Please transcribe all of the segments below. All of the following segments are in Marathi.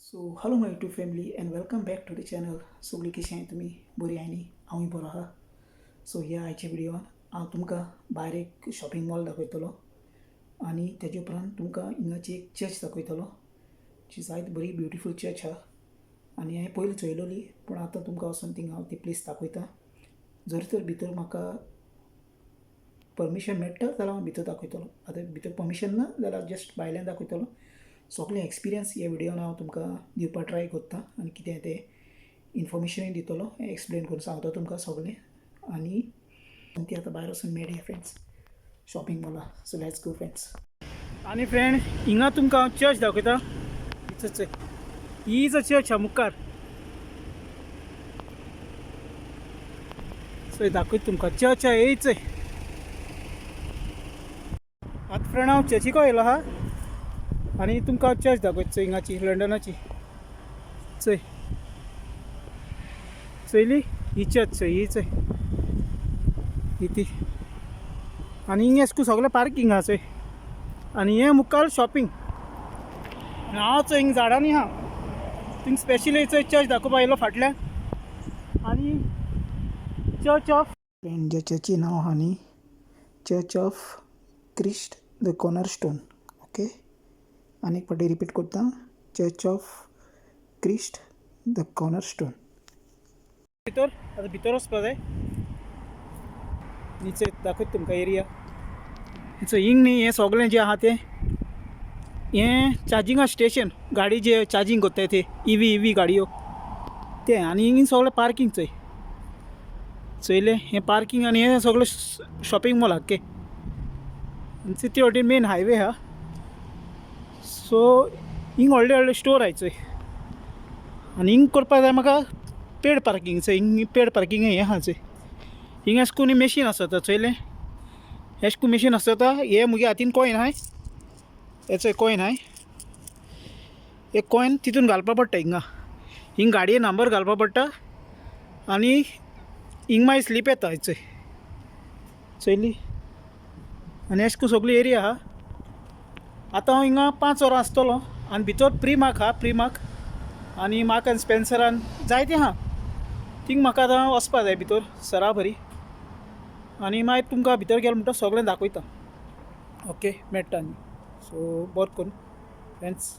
So hello my YouTube family and welcome back to the channel. सगळीं कशी आहाय तुमी? बरी आहाय न्ही? हांवूय बरो आहा. सो ह्या आयच्या विडियोन हांव तुमकां भायर एक शॉपिंग मॉल दाखयतलो आनी तेजे उपरांत तुमकां हिंगाची एक चर्च दाखयतलो जी जायत बरी ब्युटिफूल चर्च आहा आनी हांवें पयलीं चोयलोली पूण आतां तुमकां वचून थिंगा हांव ती प्लेस दाखयता. जर तर भितर म्हाका परमिशन मेळटा जाल्यार हांव भितर दाखयतलो. आतां भितर परमिशन ना जाल्यार जस्ट भायल्यान दाखयतलो. सगळें एक्सपिरियन्स ह्या विडियोन हांव तुमकां दिवपाक ट्राय करता आनी कितें तें इन्फॉर्मेशनूय दितलो, एक्सप्लेन करून सांगता तुमकां सगळें. आनी ती आतां भायर वचून मेळया फ्रेंड्स शॉपिंग मॉला. So let's go friends. आनी फ्रेंड हिंगा तुमकां हांव चर्च दाखयता. ही इज अ चर्च हा मुखार. सो दाखयता तुमकां चर्च हा येयच. आतां फ्रेंड हांव चर्चीक येयलो आहा आनी तुमकां चर्च दाखयता हिंगाची लंडनाची. चय चयली ही चर्च चय ही चय ही ती. आनी हिंगा एशको सगळें पार्किंग आहा चय आनी हें मुखार शॉपिंग. आनी हांव चय हिंगा झाडांनी आहा. थिंगा स्पेशली चय चर्च दाखोवपा येयलो फाटल्यान. आनी चर्च ऑफ फ्रेंड ज्या चर्ची नांव आहा न्ही church of Christ the cornerstone. Okay आनी एक फावटी रिपीट करता. Church of Christ the cornerstone. भितर आतां भितर वचपा जाय. न्ही दाखयता तुमकां एरिया. हिंग न्ही हें सगळें जें आहा तें हें चार्जिंगा स्टेशन. गाडी जे चार्जिंग करताय ते ईवी गाडयो तें. आनी हिंग सगळें पार्किंग चय चयलें हें पार्किंग आनी हें सगळें शॉपिंग मॉल आख्खें. ते वटेन मेन हायवे आहा. सो हिंग व्हडले व्हडले स्टोर आहाय चय. आनी हिंग करपा जाय म्हाका पेड पार्किंग चय. हिंग पेड पार्किंग हें आहा चय. हिंग एश कोन्न मशीन आसता चयलें. एश को मशीन आसता. हे मुगे हातीन कॉयन आहाय. हे चय कॉयन आहाय. एक कॉयन तितून घालपा पडटा हिंगा. हिंग गाडये नंबर घालपा पडटा आनी हिंग मागीर स्लीप येता चय चयली. आनी एश को सगळी एरिया आहा. आतां हांव हिंगा 5 वरां आसतलो आनी भितर प्रीमार्क आहा. प्रीमार्क आनी मार्क एंड स्पेन्सरान जायतें आहा. थिंग म्हाका आतां वचपा जाय भितर सराबरी. आनी मागीर तुमकां भितर गेलो म्हणटा सगळें दाखयता. ओके मेळटा न्ही. सो बरें करून फ्रेंड्स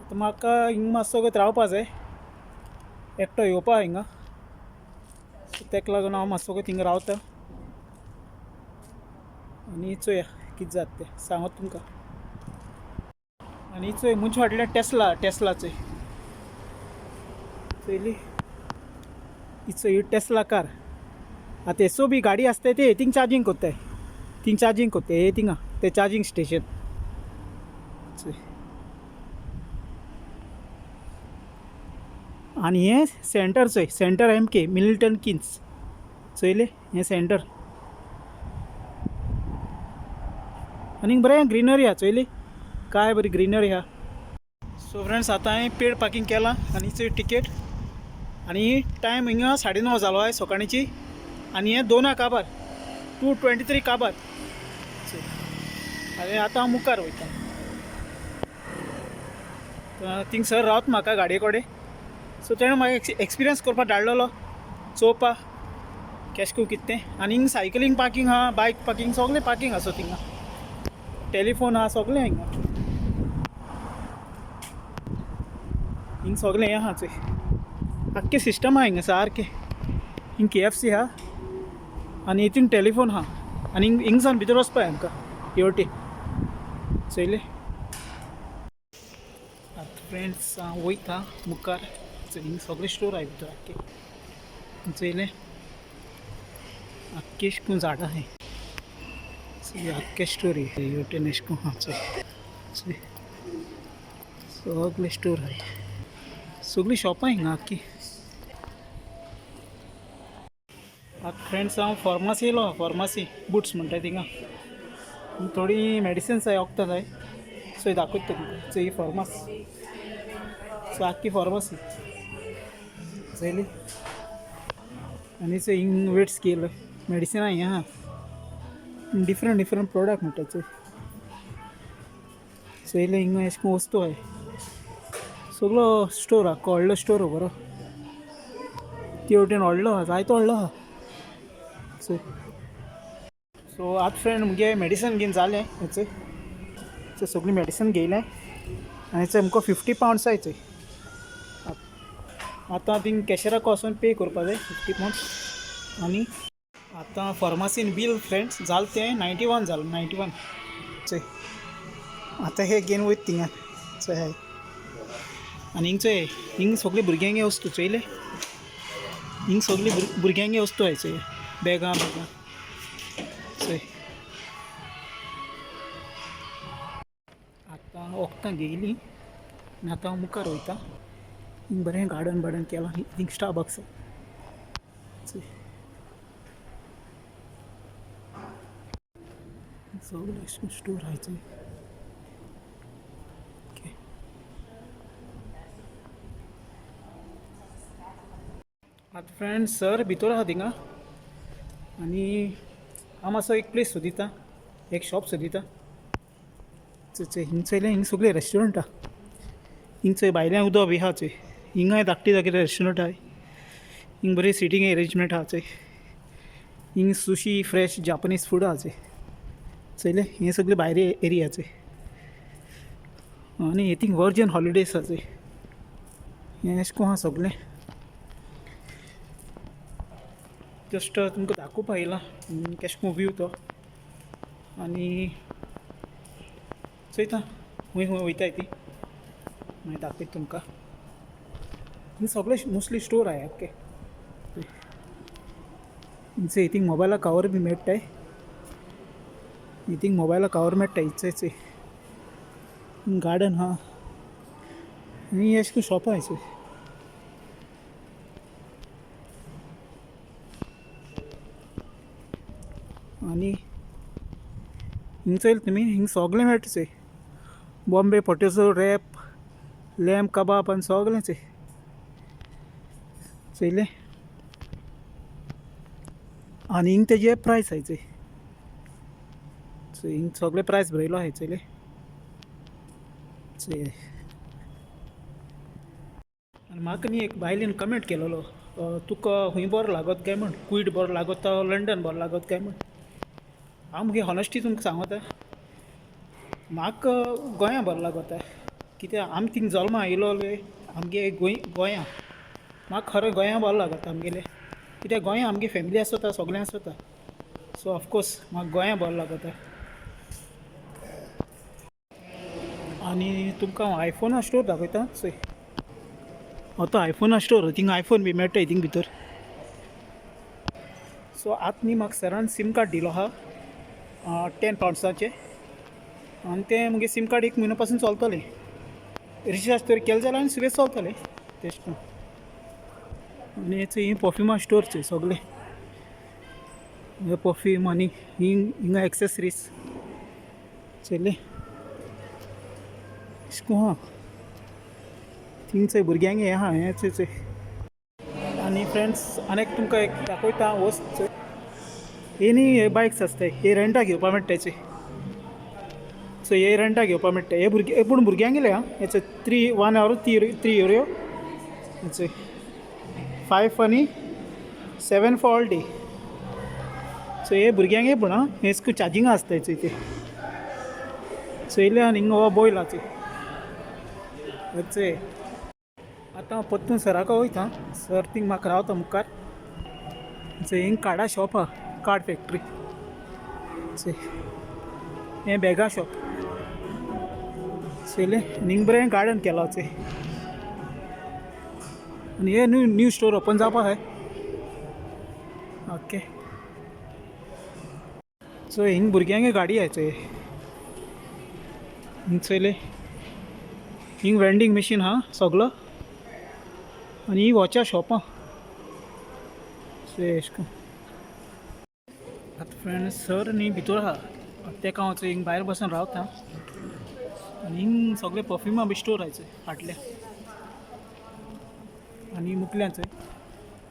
आतां म्हाका हिंगा मातसो वगत रावपा जाय. एकटो येवपा हिंगा. सो तेका लागून हांव मातसो वगत हिंगा रावता आनी चोया कितें जाता तें सांगता तुमकां. आनी चोय मुंचे फाटल्यान टेस्ला चोय चयली. ही चोय ही टेस्ला कार. आतां हेसो बी गाडी आसताय ते थिंग चार्जिंग कोत्ताय. थिंग चार्जिंग कोत्ताय हे थिंगा ते चार्जिंग स्टेशन चोय. आनी हें सेंटर चोय. सेंटर MK मिल्टन किन्स चयलें हें सेंटर. आनी बरें ग्रीनरी आहा चयली. काय बरी ग्रीनरी आहा. सो फ्रेंड्स आतां हांवें पेड पार्किंग केलां आनी चोय टिकेट. आनी टायम हिंगा 9:30 जालो आय सकाळची. आनी हें 2 काबार 2:23 काबार. आनी आतां हांव मुखार वयता. थिंगसर रावता म्हाका गाडये कडेन. सो तेणें म्हाका एक्सपिरियन्स करपाक धाडलेलो चोवपा केशको कितें तें. आनी हिंगा सायकलींग पार्किंग आहा. बायक पार्किंग सगळें पार्किंग आसा थिंगा. टेलिफोन आहा सगळें हिंगा. हिंग सगळें हें आहा चोय. आख्खें सिस्टम आहा हिंगा सारकें. हिंग KFC आहा आनी हितून टेलिफोन आहा. आनी हिंगसान भितर वचपा जाय आमकां हे वटेन चयलें. आतां फ्रेंड्स हांव वयता मुखार. हिंग सगळे स्टोर आहाय भितर आख्खे चयलें. आख्खे एश कोन्न झाडां आहाय. आख्खे स्टोर हे वटेन एश कोन्न आहा चय. सगळे स्टोर आहाय. सगळीं शॉपां हिंगा आख्खी. आतां फ्रेंड्स हांव फार्मासी येयलो. फार्मासी बुट्स म्हणटाय थिंगा. थोडी मेडिसिन्स जाय वखदां जाय. सो दाखयता तुमकां चोय ही फार्मास. सो आख्खी फार्मासी चयली. आनी चोय हिंग वेट स्केल मेडिसिनां हें आहा. डिफरंट प्रोडक्ट म्हणटा चोय चयलें हिंगा एश कोन्न वस्तू आहाय. सगळो स्टोर हा व्हडलो स्टोर हो बरो ती वटेन व्हडलो हा जायतो व्हडलो हा सो आतां फ्रेंड मुगे मेडिसन घेवन जालें हेचें सगळी मेडिसन घेयलें आनी हेचें आमकां £50 जाय चोय आतां थिंग कॅशराक वचून पे करपा जाय £50 आनी आतां फार्मासीन बील फ्रेंड्स जालें तें 91 जालें 91 चोय आतां हे घेवन वयता थिंगां चोय हाय आनी हिंग सगळी भुरग्यांगे वस्तू चोयले हिंग सगळी भुरग्यांगे वस्तू आहाय चोय बॅगां चोय आतां वखदां घेयलीं आनी आतां हांव मुखार वयता हिंग बरें गार्डन केलां हिंग स्टारबक्स चोय सगळें स्टोर आहाय चोय आतां फ्रेंड्स सर भितर आहा थिंगा आनी हांव मातसो एक प्लेस सोदिता एक शॉप सोदिता चोय हिंग चोयलें हिंग सगळें रेस्टोरंट आहा हिंग चोय भायल्यान उदक बी आहा चोय हिंगाय धाकटी जाग्यार रेस्टोरंट आहाय हिंग बरी सिटींग अरेंजमेंट आहा चोय हिंग सुशी फ्रेश जापनीज फूड आहा चोय चोयलें हें सगळें भायर एरिया चोय आनी हे थिंग वर्जन हॉलिडेज आहा चोय हें अशें को आहा सगळें जस्ट तुमकां दाखोवपा येयला केश को व्यू तो आनी चोयता हूंय वयताय ती मागीर दाखयता तुमकां हिंग सगळें मोस्टली स्टोर आहाय ओके हिंगचे हितींग मोबायला कवर बी मेळटाय हितींग मोबायला कवर मेळटाय हिंचेच गार्डन आहा आनी अशें करून शॉप आहाय चोय आनी हिंग चोयलें तुमी हिंग सगळें मेळटा चोय बॉम्बे पोटेटो रॅप लॅम्प कबाब आनी सगळें चोय चोयलें आनी हिंग तेजे प्रायस आहाय चोय हिंग सगळें प्रायस बरयलो आहाय चोयलें चोय आनी म्हाका न्ही एक बायलेन कमेंट केलोलो तुका हूंय बरो लागत काय म्हण क्वीड बरो लागत लंडन बरो लागत काय म्हण हांव मुगे हॉनेस्टी तुमकां सांगता म्हाका गोंयां बरो लागता कित्याक आमी थिंग जल्मा येयलोले आमगे गोंयां म्हाका खरें गोंयां बरो लागता आमगेलें कित्याक गोंयां आमगे फॅमिली आसता सगळें आसता सो ऑफकोर्स म्हाका गोंयां बरो लागता आनी तुमकां हांव आयफोना स्टोर दाखयता चोय हो तो आयफोना स्टोर थिंग आयफोन बी मेळटाय थिंग भितर सो आतां न्ही म्हाका सरान सीम कार्ड दिलो आहा £10 आनी तें मुगे सीम कार्ड एक म्हयनो पासून चलतलें रिचार्ज तर केलें जाल्यार आनी सुबेज चलतलें तेश आनी हेचो ही परफ्युमा स्टोर चोय सगळें परफ्यूम आनी हिंगा एक्सेसरीज चोयलें अशें को आहा थिंग चोय भुरग्यांगे आहा हें चोय आनी फ्रेंड्स आनीक तुमकां एक दाखयता वस्त चोय हे न्ही हे बायक्स आसताय हे रेंटाक घेवपा मेळटाय चोय सो हे रेंटाक घेवपा मेळटा हे पूण भुरग्यांगेले आं हेचो 1 hour 3 euro हेचो 5 आनी 7 फॉर ऑल डे सो हे भुरग्यांगे पूण आं हेच चार्जिंग आसताय चोय ते चोयले आनी हिंगा हो बॉयल आहा चोय आतां हांव परतून सराको वयता सर थिंग म्हाका रावता मुखार चोय हिंग कार्डा शॉप आहा कार्ड फॅक्ट्री चोय हें बॅगा शॉप चोयलें हिंग बरें गार्डन केलां चोय आनी हे न्यू स्टोर ओपन जावपा आहाय ओके सो हिंग भुरग्यांगे गाडी आहाय चोय हिंग चोयलें हिंग वेंडींग मशीन आहा सगळो आनी ही वॉचा शॉप आहा अशें करून आतां फ्रेंड्स सर न्ही भितर आहा तेका हांव हिंग भायर बसून रावता आनी हिंग सगळे परफ्युमा बी स्टोर आहाय चोय फाटल्या आनी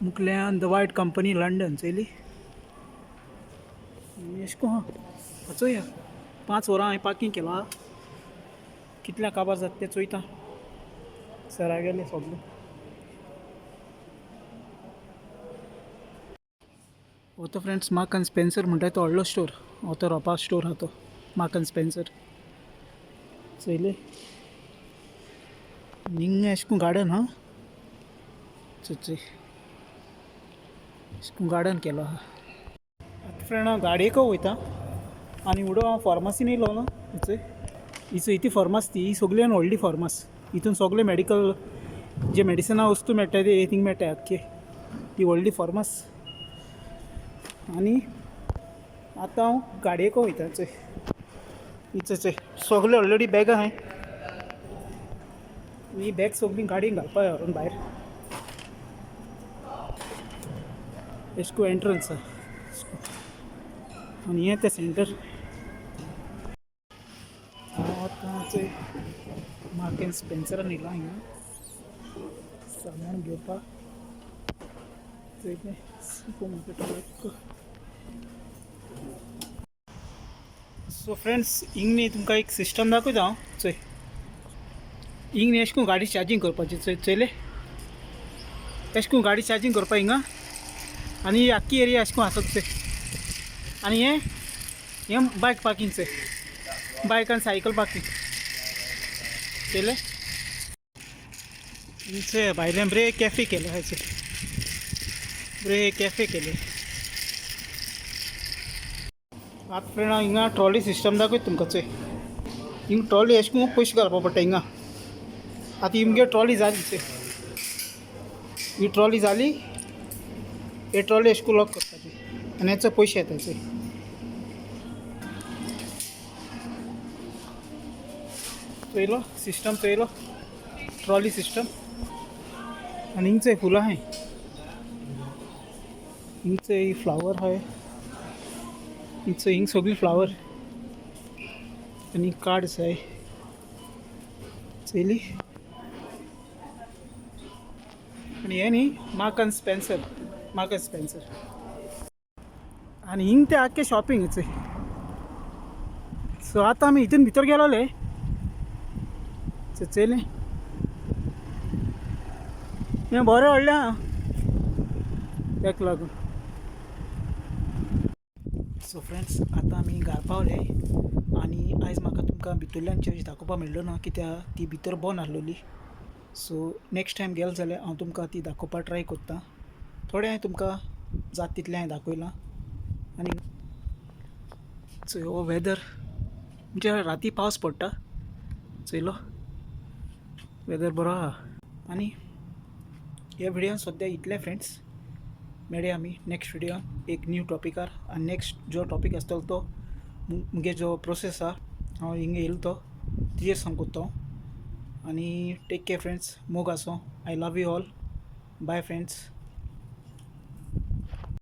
मुखल्यान द वायट कंपनी लंडन चोयली अशें को आहा चोया 5 वरां हांवें पार्किंग केलां कितल्या काबार जाता तें चोयता सरा गेले सगळे. हो तो फ्रेंड्स मार्क अँड स्पेन्सर म्हणटा तो व्हडलो स्टोर. हो तो रोपा स्टोर हा तो मार्क अँड स्पेन्सर. चयले निंग अशें करून गार्डन हा चय अशें करून गार्डन केलो हा. आतां फ्रेंड हांव गाडयेक वयता आनी उडो हांव फार्मासीन येयलो ना हिचय. हिचो इती फार्मास ती सगळ्यान व्हडली फार्मास. हितून सगळे मेडिकल जे मेडिसिना वस्तू मेळटाय ते थिंग मेळटाय आख्खे. ही व्हडली फार्मास. आनी आतां हांव गाडयेक वयता चय. हिचय सगळे ऑलरेडी बॅगां आहाय. ही बॅग सगळी गाडयेन घालपा व्हरून भायर. अशें करून एंट्रन्स आहा आनी हें तें सेंटर. हांव आतां चय मार्क अँड स्पेन्सरान येयला हिंगा सामान घेवपाक. चयले सुपर मार्केट. सो फ्रेंड्स हिंग न्ही तुमकां एक सिस्टम दाखयता हांव. चय हिंग न्ही अशें करून गाडी चार्जींग करपाची. चयले अशें करून गाडी चार्जींग करपा हिंगा. आनी ही आख्खी एरिया अशें करून आसत चय. आनी हें बायक पार्किंग चय. बायक आनी सायकल पार्किंग चयले. हिंगचे भायल्यान ब्रेक कॅफे केलो हाय चय. ब्रेक कॅफे केले. आतां फ्रेंड हांव हिंगा ट्रॉली सिस्टम दाखयता तुमकां. चय हिंग ट्रॉली अशें करून पयशे घालपा पडटा हिंगा. आतां ही मुगे ट्रॉली जाली चय. ही ट्रॉली जाली. हे ट्रॉली अशें करून लॉक करपाची आनी हेचो पयशे येता चय. चयलो सिस्टम चयलो ट्रॉली सिस्टम. आनी हिंगचय फुलां आहाय. हिंगचय फ्लावर आहाय. हिंगचय हिंग सगळी फ्लावर आनी कार्ड्स आहाय चयली. आनी हें न्ही mark and Spencer. Mark and Spencer आनी हिंग तें आख्खें शॉपिंग चय. सो आतां आमी हितून भितर गेलोले चयलें. हें बरें व्हडलें आहा तेका लागून. सो फ्रेंड्स आतां आमी घरा पावले आनी आयज म्हाका तुमकां भितरल्यान चर्च दाखोवपा मेळ्ळो ना कित्याक ती भितर बंद आसलेली. सो नेक्स्ट टायम गेलो जाल्यार हांव तुमकां ती दाखोवपा ट्राय करतां. थोडें हांवें तुमकां जाता तितलें हांवें दाखयलां. आनी चोय हो वेदर म्हणजे राती पावस पडटा चयलो. वेदर बरो आहा. आनी ह्या विडियोन सद्या इतलें फ्रेंड्स. मेळया आमी नेक्स्ट विडियोन एक न्यू टॉपिकार. आनी नेक्स्ट जो टॉपीक आसतलो तो मुगे जो प्रोसेस आहा हांव हिंगा येयलो तो तेजेर सांगता हांव. आनी टेक केअर फ्रेंड्स. मोग आसो. I love you all. Bye friends.